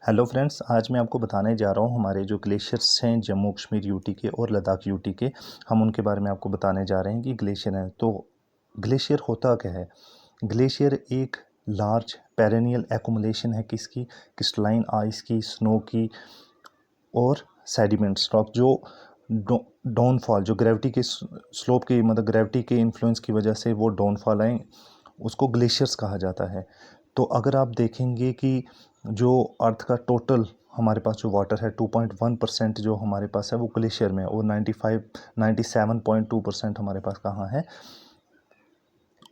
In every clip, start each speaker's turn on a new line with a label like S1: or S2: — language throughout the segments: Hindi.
S1: हेलो फ्रेंड्स, आज मैं आपको बताने जा रहा हूँ हमारे जो ग्लेशियर्स हैं जम्मू कश्मीर यूटी के और लद्दाख यूटी के। हम उनके बारे में आपको बताने जा रहे हैं कि ग्लेशियर हैं। तो ग्लेशियर होता क्या है? ग्लेशियर एक लार्ज पेरेनियल एक्युमुलेशन है किसकी? क्रिस्टलाइन आइस की, स्नो की और सेडिमेंट्स रॉक जो डाउनफॉल, जो ग्रेविटी के स्लोप की मतलब ग्रेविटी के इन्फ्लुएंस की वजह से वो डाउनफॉल आए, उसको ग्लेशियर्स कहा जाता है। तो अगर आप देखेंगे कि जो अर्थ का टोटल हमारे पास जो वाटर है 2.1% जो हमारे पास है वो ग्लेशियर में, और 97.2% हमारे पास कहाँ है?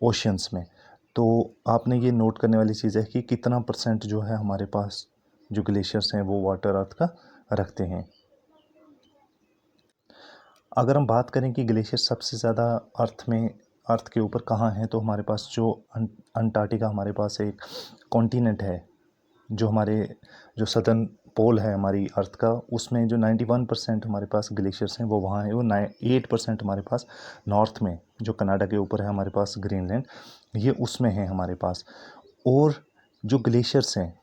S1: ओशियंस में। तो आपने ये नोट करने वाली चीज़ है कि कितना परसेंट जो है हमारे पास जो ग्लेशियर्स हैं वो वाटर अर्थ का रखते हैं। अगर हम बात करें कि ग्लेशियर सबसे ज़्यादा अर्थ के ऊपर कहाँ हैं, तो हमारे पास जो अंटार्कटिका हमारे पास एक कॉन्टिनेंट है, जो हमारे जो सदर्न पोल है हमारी अर्थ का, उसमें जो 91% हमारे पास ग्लेशियर्स हैं वो वहाँ है। वो 8% हमारे पास नॉर्थ में, जो कनाडा के ऊपर है हमारे पास ग्रीनलैंड, ये उसमें है हमारे पास। और जो ग्लेशियर्स हैं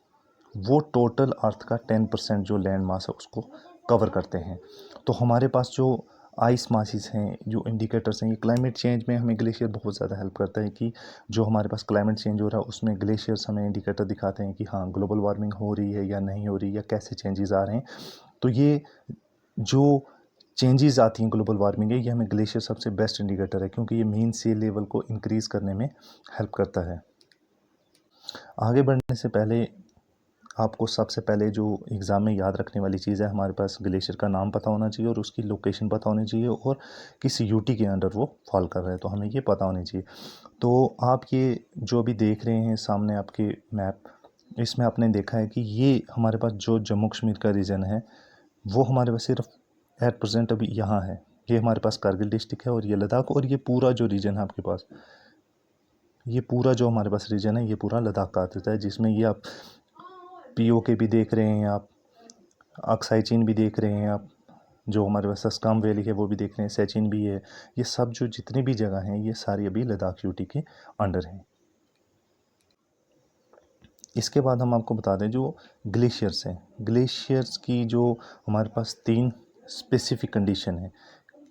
S1: वो टोटल अर्थ का 10% जो लैंड मास है उसको कवर करते हैं। तो हमारे पास जो आइस मासिस हैं, जो इंडिकेटर्स हैं, ये क्लाइमेट चेंज में हमें ग्लेशियर बहुत ज़्यादा हेल्प करता है कि जो हमारे पास क्लाइमेट चेंज हो रहा है उसमें ग्लेशियर्स हमें इंडिकेटर दिखाते हैं कि हाँ ग्लोबल वार्मिंग हो रही है या नहीं हो रही, या कैसे चेंजेस आ रहे हैं। तो ये जो चेंजेस आती हैं ग्लोबल वार्मिंग है, ये हमें ग्लेशियर सबसे बेस्ट इंडिकेटर है, क्योंकि ये मीन सी लेवल को इंक्रीज़ करने में हेल्प करता है। आगे बढ़ने से पहले आपको सबसे पहले जो एग्ज़ाम में याद रखने वाली चीज़ है, हमारे पास ग्लेशियर का नाम पता होना चाहिए और उसकी लोकेशन पता होनी चाहिए और किस यूटी के अंडर वो फॉल कर रहा है, तो हमें ये पता होनी चाहिए। तो आप ये जो अभी देख रहे हैं सामने आपके मैप, इसमें आपने देखा है कि ये हमारे पास जो जम्मू कश्मीर का रीजन है वो हमारे पास सिर्फ एट प्रेजेंट अभी यहाँ है। ये हमारे पास कारगिल डिस्ट्रिक्ट है और ये लद्दाख, और ये पूरा जो रीजन है आपके पास, ये पूरा जो हमारे पास रीजन है ये पूरा लद्दाख का आता है, जिसमें ये आप पीओके भी देख रहे हैं, आप अक्साई चीन भी देख रहे हैं, आप जो हमारे पास सस्काम वैली है वो भी देख रहे हैं, सैचिन भी है। ये सब जो जितनी भी जगह हैं ये सारी अभी लद्दाख यूटी के अंडर हैं। इसके बाद हम आपको बता दें जो ग्लेशियर्स हैं, ग्लेशियर्स की जो हमारे पास 3 स्पेसिफिक कंडीशन है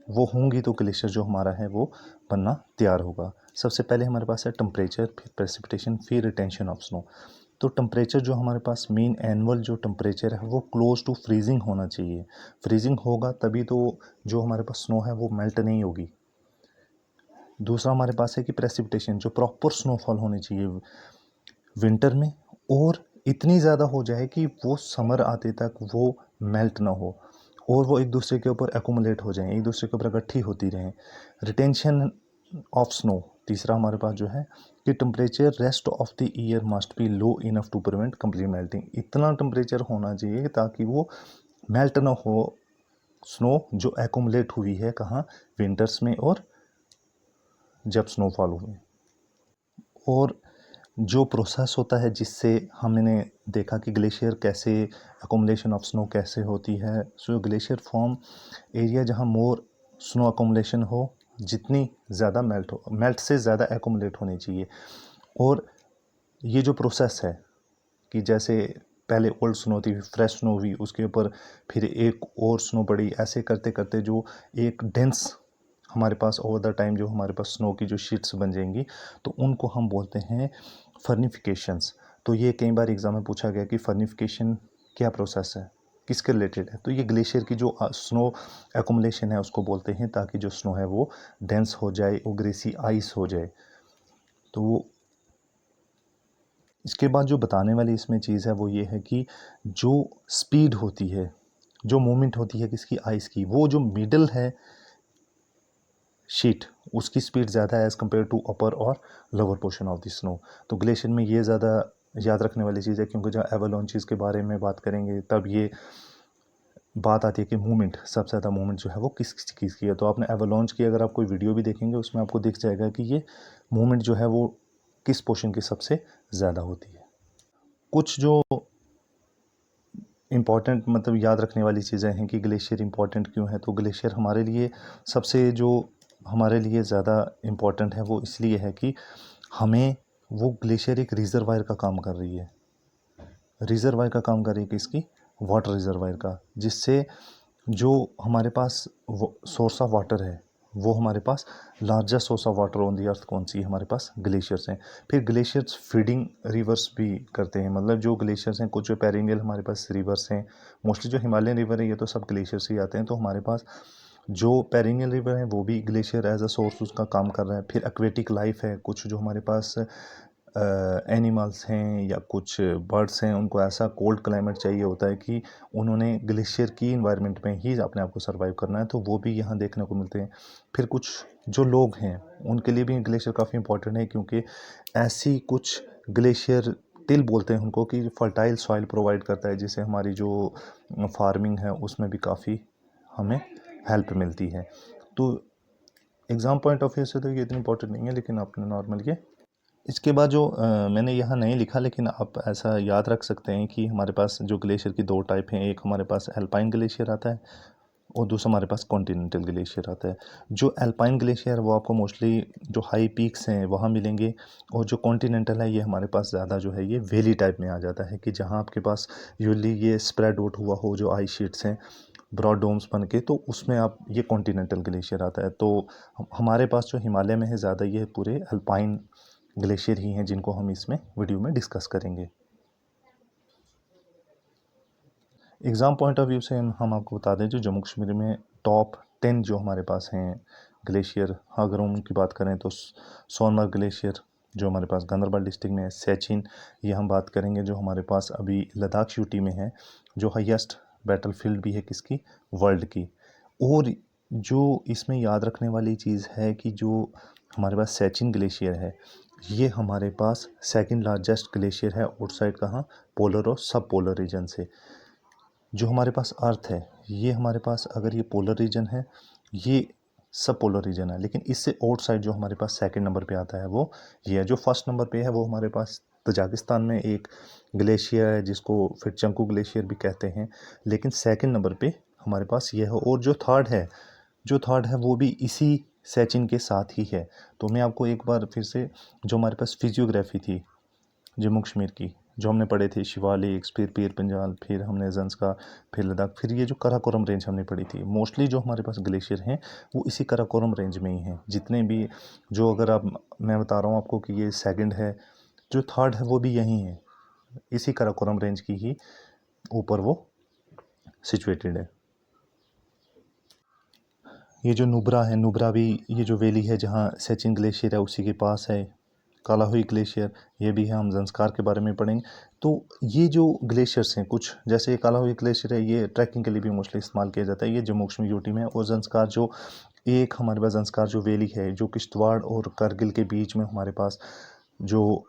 S1: वो होंगी तो ग्लेशियर जो हमारा है वो बनना तैयार होगा। सबसे पहले हमारे पास है टेम्परेचर, फिर प्रेसिपिटेशन, फिर रिटेंशन ऑफ स्नो। तो टेम्परेचर जो हमारे पास मीन एनुअल जो टेम्परेचर है वो क्लोज टू फ्रीजिंग होना चाहिए। फ्रीजिंग होगा तभी तो जो हमारे पास स्नो है वो मेल्ट नहीं होगी। दूसरा हमारे पास है कि प्रेसिपिटेशन, जो प्रॉपर स्नोफॉल होनी चाहिए विंटर में, और इतनी ज़्यादा हो जाए कि वो समर आते तक वो मेल्ट ना हो और वो एक दूसरे के ऊपर एक्यूमुलेट हो जाएं, एक दूसरे के ऊपर इकट्ठी होती रहें। रिटेंशन ऑफ स्नो तीसरा हमारे पास जो है कि temperature rest of the year must be low enough to prevent complete melting. इतना टेम्परेचर होना चाहिए ताकि वो मेल्ट ना हो स्नो जो एक्यूमुलेट हुई है कहाँ? विंटर्स में और जब स्नोफॉल हुए। और जो प्रोसेस होता है जिससे हमने देखा कि ग्लेशियर कैसे अकोमोडेशन ऑफ स्नो कैसे होती है, सो ग्लेशियर फॉर्म एरिया जहाँ मोर स्नो अकोमोडेशन हो, जितनी ज़्यादा मेल्ट हो, मेल्ट से ज़्यादा एकोमोडेट होनी चाहिए। और ये जो प्रोसेस है कि जैसे पहले ओल्ड स्नो थी, फ्रेश स्नो हुई, उसके ऊपर फिर एक और स्नो पड़ी, ऐसे करते करते जो एक डेंस हमारे पास ओवर द टाइम जो हमारे पास स्नो की जो शीट्स बन जाएंगी, तो उनको हम बोलते हैं फर्निफिकेशंस। तो ये कई बार एग्जाम में पूछा गया कि फर्निफिकेशन क्या प्रोसेस है, किसके रिलेटेड है, तो ये ग्लेशियर की जो स्नो एकुमुलेशन है उसको बोलते हैं, ताकि जो स्नो है वो डेंस हो जाए, वो ग्रेसी आइस हो जाए। तो इसके बाद जो बताने वाली इसमें चीज़ है वो ये है कि जो स्पीड होती है, जो मूवमेंट होती है किसकी? आइस की, वो जो मिडल है शीट उसकी स्पीड ज़्यादा है एज़ कम्पेयर टू अपर और lower portion of the snow. तो ग्लेशियर में ये ज़्यादा याद रखने वाली चीज़ है, क्योंकि जब एवलांचेस के बारे में बात करेंगे तब ये बात आती है कि मूवमेंट, सबसे ज़्यादा मूवमेंट जो है वो किस चीज़ की है। तो आपने एवलांच की अगर आप कोई वीडियो भी देखेंगे उसमें आपको दिख जाएगा कि ये मूवमेंट जो है वो किस पोर्शन की सबसे ज़्यादा होती है। कुछ जो इम्पॉर्टेंट मतलब याद रखने वाली चीज़ें हैं कि ग्लेशियर इम्पॉर्टेंट क्यों है, तो ग्लेशियर हमारे लिए सबसे जो हमारे लिए ज़्यादा इम्पॉर्टेंट है वो इसलिए है कि हमें वो ग्लेशियर एक रिजर्वायर का काम कर रही है। रिजर्वायर का काम करेगी, इसकी वाटर रिजर्वायर का, जिससे जो हमारे पास सोर्स ऑफ वाटर है वो हमारे पास largest source of water on the earth कौन सी है, हमारे पास ग्लेशियर्स हैं। फिर ग्लेशियर्स फीडिंग रिवर्स भी करते हैं, मतलब जो ग्लेशियर्स हैं, कुछ जो पेरिनियल हमारे पास रिवर्स हैं, मोस्टली जो हिमालयन रिवर है ये तो सब ग्लेशियर से ही आते हैं, तो हमारे पास जो पेरिनियल रिवर है वो भी ग्लेशियर एज अ सोर्स उसका काम कर रहा है। फिर एक्वेटिक लाइफ है, कुछ जो हमारे पास एनिमल्स हैं या कुछ बर्ड्स हैं, उनको ऐसा कोल्ड क्लाइमेट चाहिए होता है कि उन्होंने ग्लेशियर की इन्वायरमेंट में ही अपने आप को सर्वाइव करना है, तो वो भी यहाँ देखने को मिलते हैं। फिर कुछ जो लोग हैं उनके लिए भी ग्लेशियर काफ़ी इंपॉर्टेंट है, क्योंकि ऐसी कुछ ग्लेशियर टिल बोलते हैं उनको, कि फर्टाइल सॉइल प्रोवाइड करता है, जिससे हमारी जो फार्मिंग है उसमें भी काफ़ी हमें हेल्प मिलती है। तो एग्ज़ाम पॉइंट ऑफ व्यू से तो ये इतनी इंपॉर्टेंट नहीं है, लेकिन आपने नॉर्मल ये इसके बाद जो मैंने यहाँ नहीं लिखा, लेकिन आप ऐसा याद रख सकते हैं कि हमारे पास जो ग्लेशियर की दो टाइप हैं, एक हमारे पास एल्पाइन ग्लेशियर आता है और दूसरा हमारे पास कॉन्टिनेंटल ग्लेशियर आता है। जो एल्पाइन ग्लेशियर है वो आपको मोस्टली जो हाई पीक्स हैं वहाँ मिलेंगे, और जो कॉन्टिनेंटल है ये हमारे पास ज़्यादा जो है ये वैली टाइप में आ जाता है, कि जहाँ आपके पास यूजली ये स्प्रेड आउट हुआ हो जो आइस शीट्स हैं ब्रॉड डोम्स बन के, तो उसमें आप ये कॉन्टिनेंटल ग्लेशियर आता है। तो हमारे पास जो हिमालय में है ज़्यादा ये पूरे अल्पाइन ग्लेशियर ही हैं, जिनको हम इसमें वीडियो में डिस्कस करेंगे। एग्ज़ाम पॉइंट ऑफ व्यू से हम आपको बता दें, जो जम्मू कश्मीर में टॉप 10 जो हमारे पास हैं ग्लेशियर, अगर हम उनकी बात करें तो सोनमर्ग ग्लेशियर जो हमारे पास गांदरबल डिस्ट्रिक्ट में है, सैचिन ये हम बात करेंगे जो हमारे पास अभी लद्दाख यूटी में है, जो हाईएस्ट बैटलफील्ड भी है किसकी, वर्ल्ड की। और जो इसमें याद रखने वाली चीज़ है कि जो हमारे पास सैचिन ग्लेशियर है ये हमारे पास सेकंड लार्जेस्ट ग्लेशियर है आउटसाइड कहाँ, पोलर और सब पोलर रीजन से। जो हमारे पास अर्थ है ये हमारे पास, अगर ये पोलर रीजन है ये सब पोलर रीजन है, लेकिन इससे आउटसाइड जो हमारे पास सेकंड नंबर पे आता है वो ये है। जो फर्स्ट नंबर पे है वो हमारे पास तजाकिस्तान में एक ग्लेशियर है जिसको फिर चंकू ग्लेशियर भी कहते हैं, लेकिन सेकंड नंबर पे हमारे पास ये है। और जो थर्ड है वो भी इसी सैचिन के साथ ही है। तो मैं आपको एक बार फिर से, जो हमारे पास फिजियोग्राफी थी जम्मू कश्मीर की जो हमने पढ़े थे, शिवालिक, फिर पीर पंजाल, फिर हमने ज़ंस्कार, फिर लद्दाख, फिर ये जो कराकोरम रेंज हमने पढ़ी थी, मोस्टली जो हमारे पास ग्लेशियर हैं वो इसी कराकोरम रेंज में ही हैं। जितने भी जो, अगर आप, मैं बता रहा हूँ आपको कि ये सेकंड है, जो थर्ड है वो भी यहीं है, इसी कराकोरम रेंज की ही ऊपर वो सिचुएटेड है। ये जो नुब्रा है, नुब्रा भी ये जो वैली है जहाँ सैचिन ग्लेशियर है उसी के पास है। कालाहुई ग्लेशियर ये भी है, हम ज़ंस्कार के बारे में पढ़ेंगे। तो ये जो ग्लेशियर्स हैं कुछ, जैसे कालाहुई ग्लेशियर है ये ट्रैकिंग के लिए भी मोस्टली इस्तेमाल किया जाता है, ये जम्मू कश्मीर यूटी में है। और ज़ंस्कार जो एक हमारे पास ज़ंस्कार जो वैली है जो किश्तवाड़ और करगिल के बीच में हमारे पास जो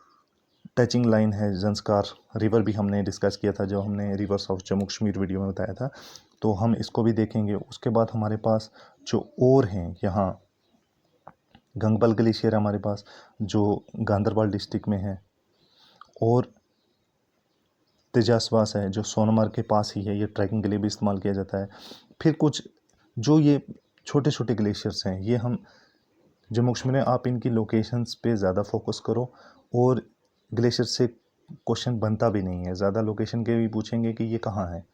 S1: टचिंग लाइन है, ज़ंस्कार रिवर भी हमने डिस्कस किया था जो हमने reverse of Jammu Kashmir video में बताया था, तो हम इसको भी देखेंगे। उसके बाद हमारे पास जो और हैं यहाँ गंगबल ग्लेशियर हमारे पास जो गांदरबल डिस्ट्रिक्ट में है, और तेजासवास है जो सोनमर्ग के पास ही है, ये ट्रैकिंग के लिए भी इस्तेमाल किया जाता है। फिर कुछ जो ये छोटे छोटे ग्लेशियर्स हैं ये हम जम्मू कश्मीर में, आप इनकी लोकेशंस पे ज़्यादा फोकस करो, और ग्लेशियर से क्वेश्चन बनता भी नहीं है, ज़्यादा लोकेशन के भी पूछेंगे कि ये कहाँ है।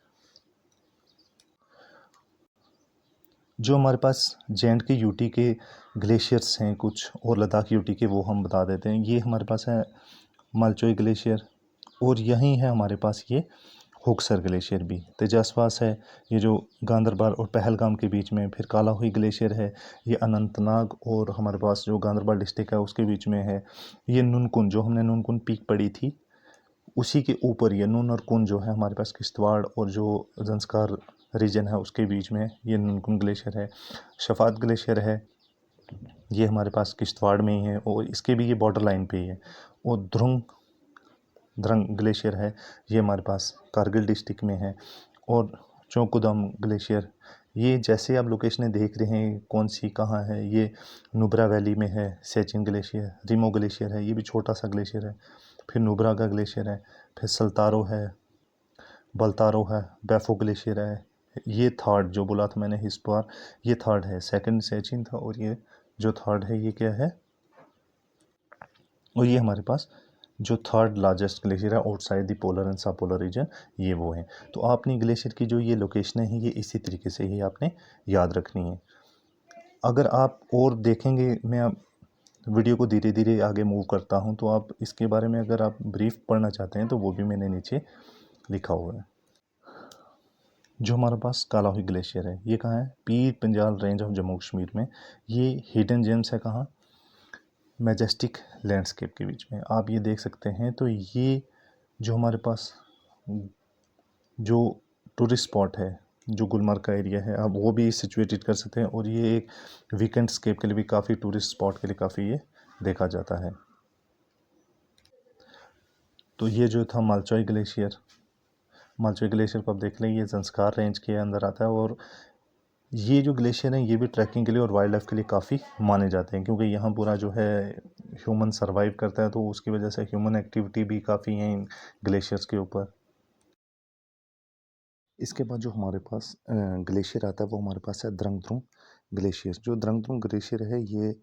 S1: जो हमारे पास जे.एंड.के यूटी के ग्लेशियर्स हैं कुछ, और लद्दाख यूटी के, वो हम बता देते हैं। ये हमारे पास है मालचोई ग्लेशियर, और यहीं है हमारे पास ये होक्सर ग्लेशियर भी। तेजासवास है ये जो गांदरबल और पहलगाम के बीच में। फिर कालाहुई ग्लेशियर है ये अनंतनाग और हमारे पास जो गांदरबल डिस्ट्रिक्ट है उसके बीच में है। ये नुनकुन जो हमने नुनकुन पीक पढ़ी थी उसी के ऊपर ये नून और कुन जो है हमारे पास किश्तवाड़ और जो ज़ंस्कार रीजन है उसके बीच में ये नुनकुन ग्लेशियर है। शफात ग्लेशियर है ये हमारे पास किश्तवाड़ में ही है और इसके भी ये बॉर्डर लाइन पे ही है। और ध्रंग ग्लेशियर है ये हमारे पास कारगिल डिस्ट्रिक्ट में है। और चौकुदम ग्लेशियर, ये जैसे आप लोकेशनें देख रहे हैं कौन सी कहाँ है, ये नुब्रा वैली में है। सैचिन ग्लेशियर, रिमो ग्लेशियर है ये भी छोटा सा ग्लेशियर है। फिर नुब्रा का ग्लेशियर है, फिर सल्तारो है, बलतारो है, बैफो ग्लेशियर है। ये थर्ड जो बोला था मैंने इस बार, ये थर्ड है, सेकंड सैचिन था और ये जो थर्ड है ये क्या है, और ये हमारे पास जो थर्ड लार्जेस्ट ग्लेशियर है आउटसाइड द पोलर एंड सब पोलर रीजन, ये वो है। तो आपने ग्लेशियर की जो ये लोकेशन है ये इसी तरीके से ही आपने याद रखनी है। अगर आप और देखेंगे, मैं आप वीडियो को धीरे धीरे आगे मूव करता हूँ, तो आप इसके बारे में अगर आप ब्रीफ पढ़ना चाहते हैं तो वो भी मैंने नीचे लिखा हुआ है। जो हमारे पास कालाहुई ग्लेशियर है ये कहाँ है? पीर पंजाल रेंज ऑफ जम्मू कश्मीर में। ये हिडन जेम्स है कहाँ? मैजेस्टिक लैंडस्केप के बीच में। आप ये देख सकते हैं। तो ये जो हमारे पास जो टूरिस्ट स्पॉट है, जो गुलमर्ग का एरिया है, आप वो भी सिचुएटेड कर सकते हैं। और ये एक वीकेंड स्केप के लिए भी काफ़ी, टूरिस्ट स्पॉट के लिए काफ़ी ये देखा जाता है। तो ये जो था मालचोई ग्लेशियर, मालचोई ग्लेशियर को आप देख लें, ये ज़ंस्कार रेंज के अंदर आता है। और ये जो ग्लेशियर हैं ये भी ट्रैकिंग के लिए और वाइल्ड लाइफ के लिए काफ़ी माने जाते हैं, क्योंकि यहाँ पूरा जो है ह्यूमन सर्वाइव करता है, तो उसकी वजह से ह्यूमन एक्टिविटी भी काफ़ी है इन ग्लेशियर्स के ऊपर। इसके बाद जो हमारे पास ग्लेशियर आता है वो हमारे पास है द्रंगद्रुंग ग्लेशियर। जो द्रंगद्रुंग ग्लेशियर है ये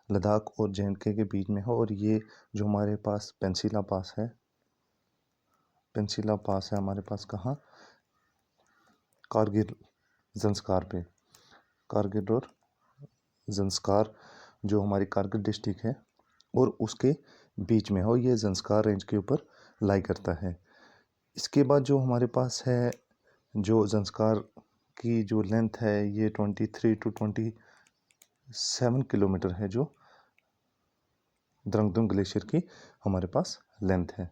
S1: लद्दाख और जे.एंड.के के बीच में है। और ये जो हमारे पास पेंसिला पास है, पेंसिला पास है हमारे पास कहाँ? कारगिल ज़ंस्कार पे। कारगिल और ज़ंस्कार जो हमारी कारगिल डिस्ट्रिक्ट है और उसके बीच में है, और ये ज़ंस्कार रेंज के ऊपर लाई करता है। इसके बाद जो हमारे पास है, जो ज़ंस्कार की जो लेंथ है ये 23 टू 27 किलोमीटर है, जो द्रंगद्रुंग ग्लेशियर की हमारे पास लेंथ है।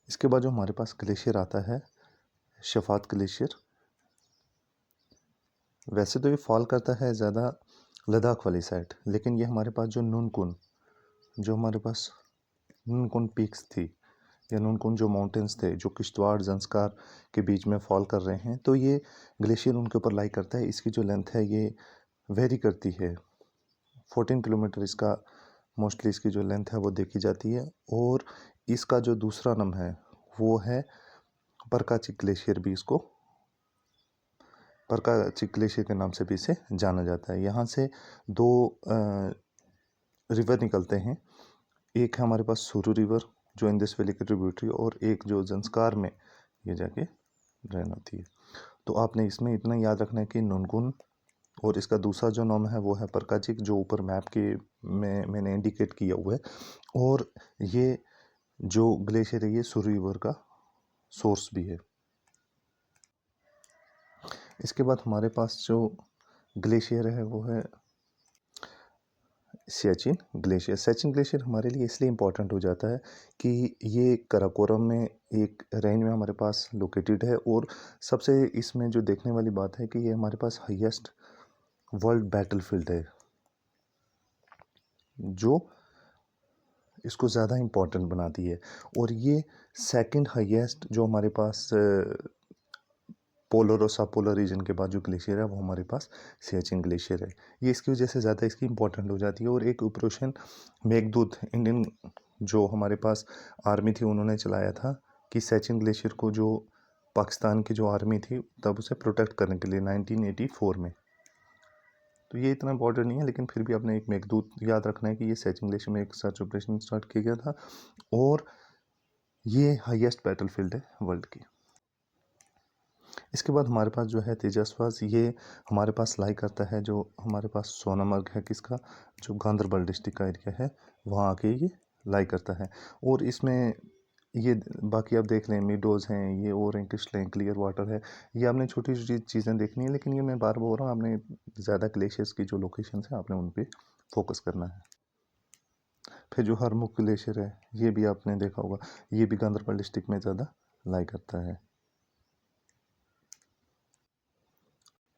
S1: इसके बाद जो हमारे पास ग्लेशियर आता है शफात ग्लेशियर। वैसे तो ये फॉल करता है ज़्यादा लद्दाख वाली साइड, लेकिन ये हमारे पास जो नूनकुन, जो हमारे पास नूनकुन पीक्स थी या नूनकुन जो माउंटेन्स थे जो किश्तवाड़ ज़ंस्कार के बीच में फॉल कर रहे हैं, तो ये ग्लेशियर उनके ऊपर लाई करता है। इसकी जो लेंथ है ये वेरी करती है, 14 किलोमीटर इसका मोस्टली इसकी जो लेंथ है वो देखी जाती है। और इसका जो दूसरा नाम है वो है परकाचिक ग्लेशियर, भी इसको परकाचिक ग्लेशियर के नाम से भी इसे जाना जाता है। यहाँ से दो रिवर निकलते हैं, एक है हमारे पास सुरु रिवर जो इंडस वैली की ट्रिब्यूटरी, और एक जो ज़ंस्कार में ये जाके ड्रेन होती है। तो आपने इसमें इतना याद रखना है कि नूनकुन और इसका दूसरा जो नाम है वो है परकाचिक, जो ऊपर मैप के में मैंने इंडिकेट किया हुआ है। और ये जो ग्लेशियर है ये सुरु रिवर का सोर्स भी है। इसके बाद हमारे पास जो ग्लेशियर है वो है सियाचिन ग्लेशियर। सियाचिन ग्लेशियर हमारे लिए इसलिए इम्पोर्टेंट हो जाता है कि ये कराकोरम में एक रेंज में हमारे पास लोकेटेड है। और सबसे इसमें जो देखने वाली बात है कि ये हमारे पास हाईएस्ट वर्ल्ड बैटलफील्ड है, जो इसको ज़्यादा इम्पोर्टेंट बनाती है। और ये सेकंड हाईएस्ट जो हमारे पास पोलर और सब पोलर रीजन के बाद जो ग्लेशियर है वो हमारे पास सियाचिन ग्लेशियर है। ये इसकी वजह से ज़्यादा इसकी इम्पोर्टेंट हो जाती है। और एक ऑपरेशन मेघदूत इंडियन जो हमारे पास आर्मी थी उन्होंने चलाया था कि सियाचिन ग्लेशियर को, जो पाकिस्तान की जो आर्मी थी तब उसे प्रोटेक्ट करने के लिए 1984 में। तो ये इतना इम्पोर्टेंट नहीं है, लेकिन फिर भी आपने एक मेघदूत याद रखना है कि ये सियाचिन ग्लेशियर में एक सर्च ऑपरेशन स्टार्ट किया गया था। और ये हाईएस्ट बैटलफील्ड है वर्ल्ड की। इसके बाद हमारे पास जो है तेजस्वास, ये हमारे पास लाई करता है, जो हमारे पास सोनामर्ग है किसका, जो गांधरबल डिस्ट्रिक्ट का एरिया है वहाँ आके ये लाई करता है। और इसमें ये बाकी आप देख लें, मीडोज़ हैं ये, और क्रिस्टल क्लियर वाटर है। ये आपने छोटी छोटी चीज़ें देखनी है, लेकिन ये मैं बार बोल रहा हूँ, आपने ज़्यादा ग्लेशियर्स की जो लोकेशन है आपने उन पर फोकस करना है। फिर जो हरमुख ग्लेशियर है ये भी आपने देखा होगा, ये भी गांधरबल डिस्ट्रिक्ट में ज़्यादा लाई करता है।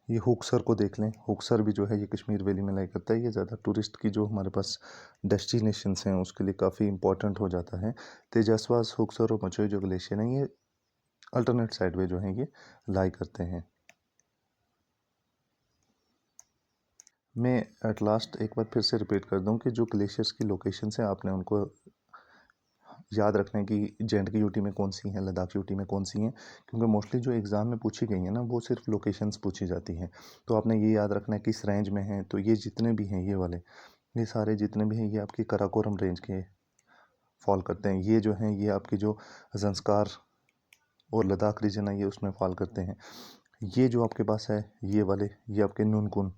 S1: ये हुक्सर को देख लें, हुक्सर भी जो है ये कश्मीर वैली में लाई करता है। ये ज़्यादा टूरिस्ट की जो हमारे पास डेस्टिनेशंस हैं उसके लिए काफ़ी इंपॉर्टेंट हो जाता है। तेजस्वास, हुक्सर और मचोई जो ग्लेशियर हैं ये अल्टरनेट साइड में जो हैं ये लाई करते हैं। मैं एट लास्ट एक बार फिर से रिपीट कर दूं कि जो ग्लेशियर्स की लोकेशंस हैं आपने उनको याद रखना है कि जे.एंड.के यूटी में कौन सी हैं, लद्दाख यूटी में कौन सी हैं, क्योंकि मोस्टली जो एग्ज़ाम में पूछी गई हैं ना वो सिर्फ लोकेशंस पूछी जाती हैं। तो आपने ये याद रखना है कि इस रेंज में हैं, तो ये जितने भी हैं ये वाले ये सारे जितने भी हैं ये आपकी काराकोरम रेंज के फॉल करते हैं। ये जो हैं ये आपकी जो ज़ंस्कार और लद्दाख रीजन है ये उसमें फॉल करते हैं। ये जो आपके पास है ये वाले ये आपके नूनकुन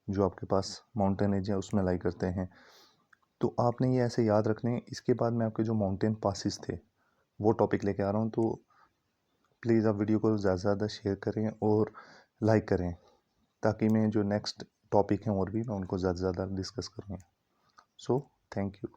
S1: जो आपके पास माउंटेन एज है उसमें लाई करते हैं। तो आपने ये ऐसे याद रखने हैं। इसके बाद मैं आपके जो माउंटेन पासिस थे वो टॉपिक लेके आ रहा हूँ। तो प्लीज़ आप वीडियो को ज़्यादा से ज़्यादा शेयर करें और लाइक करें ताकि मैं जो नेक्स्ट टॉपिक हैं और भी मैं उनको ज़्यादा से ज़्यादा डिस्कस करूँ। So thank you.